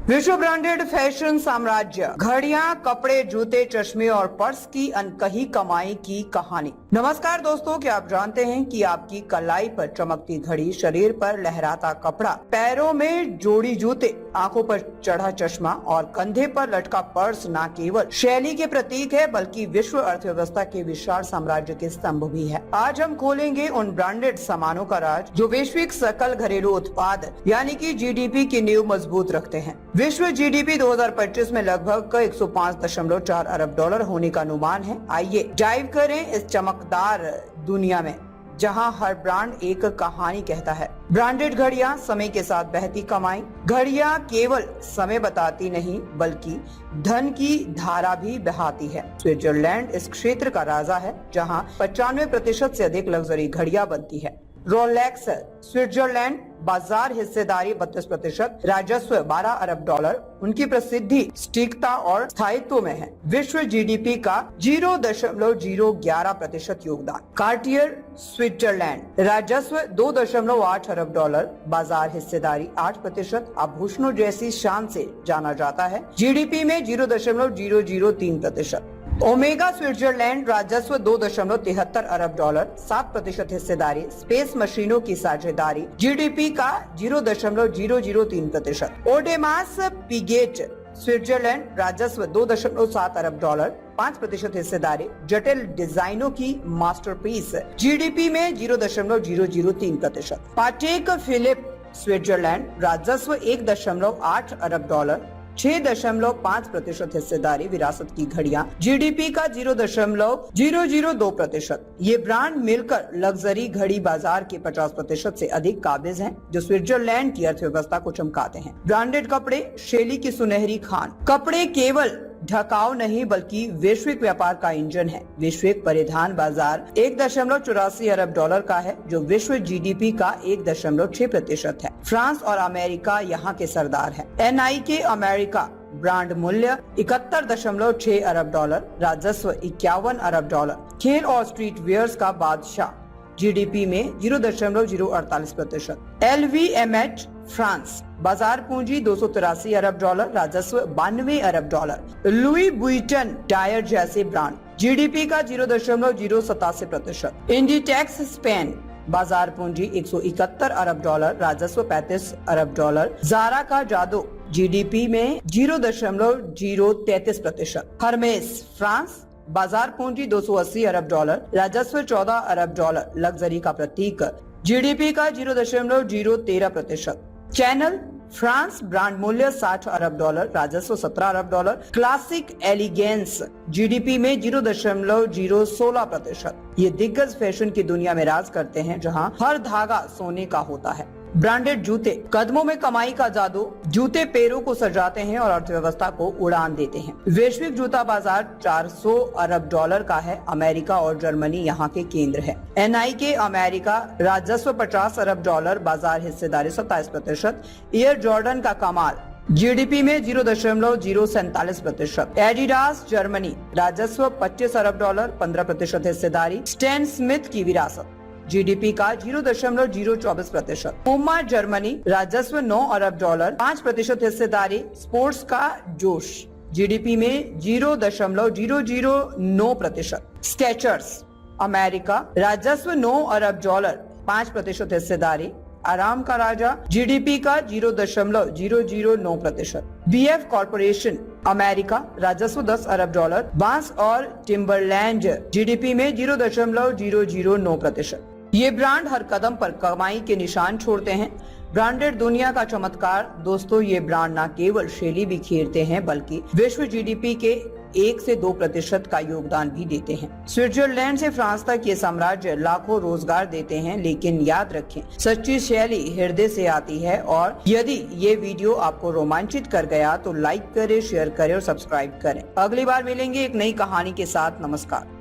विश्व branded fashion साम्राज्य, घड़ियां, कपड़े, जूते, चश्मे और पर्स की अनकही कमाई की कहानी। नमस्कार दोस्तों, क्या आप जानते हैं कि आपकी कलाई पर चमकती घड़ी, शरीर पर लहराता कपड़ा, पैरों में जोड़ी जूते, आंखों पर चढ़ा चश्मा और कंधे पर लटका पर्स न केवल शैली के प्रतीक है बल्कि विश्व अर्थव्यवस्था के विशाल साम्राज्य के स्तंभ भी है। आज हम खोलेंगे उन ब्रांडेड सामानों का राज जो वैश्विक सकल घरेलू उत्पाद यानी कि जीडीपी की नींव मजबूत रखते हैं। विश्व जीडीपी 2025 में लगभग 105.4 अरब डॉलर होने का अनुमान है। आइए डाइव करें इस चमकदार दुनिया में जहां हर ब्रांड एक कहानी कहता है। ब्रांडेड घड़ियां, समय के साथ बहती कमाई। घड़ियां केवल समय बताती नहीं बल्कि धन की धारा भी बहाती है। स्विट्जरलैंड इस क्षेत्र का राजा है जहां 95% से अधिक लग्जरी घड़ियां बनती है। रोलेक्स स्विट्जरलैंड, बाजार हिस्सेदारी 32%, राजस्व 12 अरब डॉलर। उनकी प्रसिद्धि सटीकता और स्थायित्व में है। विश्व जीडीपी का 0.011% योगदान। कार्टियर स्विट्जरलैंड, राजस्व 2.8 अरब डॉलर, बाजार हिस्सेदारी 8%, आभूषणों जैसी शान से जाना जाता है। जीडीपी में 0.003%। ओमेगा स्विट्जरलैंड, राजस्व 2.73 अरब डॉलर, 7% हिस्सेदारी। स्पेस मशीनों की साझेदारी, जीडीपी का 0.003%। ओडेमास पिगेट स्विट्जरलैंड, राजस्व 2.7 अरब डॉलर, 5% हिस्सेदारी। जटिल डिजाइनों की मास्टरपीस, जीडीपी में 0.003%। पाटेक फिलिप स्विट्जरलैंड, राजस्व 1.8 अरब डॉलर, 6.5% हिस्सेदारी। विरासत की घड़ियां, जीडीपी का 0.002%। ये ब्रांड मिलकर लग्जरी घड़ी बाजार के 50% से अधिक काबिज हैं, जो स्विट्जरलैंड की अर्थव्यवस्था को चमकाते हैं। ब्रांडेड कपड़े, शैली की सुनहरी खान। कपड़े केवल ढकाव नहीं बल्कि वैश्विक व्यापार का इंजन है। वैश्विक परिधान बाजार 1.84 अरब डॉलर का है, जो विश्व जीडीपी का 1.6% है। फ्रांस और अमेरिका यहाँ के सरदार है। NIK अमेरिका, ब्रांड मूल्य 71.6 अरब डॉलर, राजस्व 51 अरब डॉलर। खेल और स्ट्रीट वेयर्स का बादशाह, जीडीपी में 0.048%। LVMH फ्रांस, बाजार पूंजी 283 अरब डॉलर, राजस्व 92 अरब डॉलर। लुई बुइटन टायर जैसे ब्रांड, जीडीपी का 0.087%। इंडिटेक्स स्पेन, बाजार पूंजी 171 अरब डॉलर, राजस्व 35 अरब डॉलर। ज़ारा का जादू, जीडीपी में 0.033%। हर्मेस फ्रांस, बाजार पूंजी 280 अरब डॉलर, राजस्व 14 अरब डॉलर। लग्जरी का प्रतीक, जीडीपी का 0.013%। चैनल फ्रांस, ब्रांड मूल्य 60 अरब डॉलर, राजस्व 17 अरब डॉलर। क्लासिक एलिगेंस, जीडीपी में 0.016%। ये दिग्गज फैशन की दुनिया में राज करते हैं जहां हर धागा सोने का होता है। ब्रांडेड जूते, कदमों में कमाई का जादू। जूते पैरों को सजाते हैं और अर्थव्यवस्था को उड़ान देते हैं। वैश्विक जूता बाजार 400 अरब डॉलर का है। अमेरिका और जर्मनी यहाँ के केंद्र है। NIK अमेरिका, राजस्व 50 अरब डॉलर, बाजार हिस्सेदारी 27%। एयर जॉर्डन का कमाल, जीडीपी में 0.047%। एडिडास जर्मनी, राजस्व 25 अरब डॉलर, 15% हिस्सेदारी। स्टैन स्मिथ की विरासत, जीडीपी का 0.024%। पुमा जर्मनी, राजस्व 9 अरब डॉलर, 5% हिस्सेदारी। स्पोर्ट्स का जोश, जीडीपी में 0.009%। स्केचर्स अमेरिका, राजस्व 9 अरब डॉलर, 5% हिस्सेदारी। आराम का राजा, जीडीपी का 0.009%। BF कॉर्पोरेशन अमेरिका, राजस्व 10 अरब डॉलर, बांस और टिम्बरलैंड, जीडीपी में 0.009%। ये ब्रांड हर कदम पर कमाई के निशान छोड़ते हैं। ब्रांडेड दुनिया का चमत्कार। दोस्तों, ये ब्रांड न केवल शैली बिखेरते हैं बल्कि विश्व जीडीपी के 1 से 2% का योगदान भी देते हैं। स्विट्जरलैंड से फ्रांस तक ये साम्राज्य लाखों रोजगार देते हैं, लेकिन याद रखें, सच्ची शैली हृदय से आती है। और यदि ये वीडियो आपको रोमांचित कर गया तो लाइक करें, शेयर करें और सब्सक्राइब करें। अगली बार मिलेंगे एक नई कहानी के साथ। नमस्कार।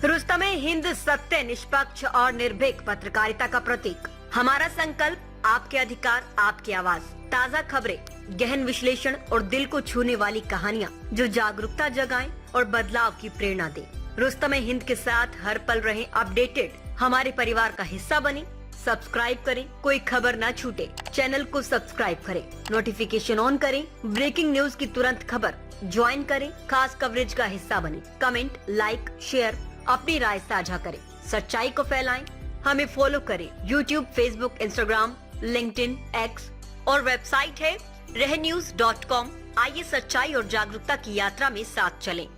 रुस्तमे-हिंद, सत्य, निष्पक्ष और निर्भीक पत्रकारिता का प्रतीक। हमारा संकल्प, आपके अधिकार, आपकी आवाज। ताज़ा खबरें, गहन विश्लेषण और दिल को छूने वाली कहानियाँ जो जागरूकता जगाएं और बदलाव की प्रेरणा दें। रुस्तमे-हिंद के साथ हर पल रहें अपडेटेड। हमारे परिवार का हिस्सा बने। सब्सक्राइब करें, कोई खबर ना छूटे। चैनल को सब्सक्राइब करें, नोटिफिकेशन ऑन करें, ब्रेकिंग न्यूज की तुरंत खबर ज्वाइन करें, खास कवरेज का हिस्सा बने। कमेंट, लाइक, शेयर, अपनी राय साझा करें, सच्चाई को फैलाएं। हमें फॉलो करें YouTube, Facebook, Instagram, LinkedIn, X और वेबसाइट है रहnews.com। आइए सच्चाई और जागरूकता की यात्रा में साथ चलें।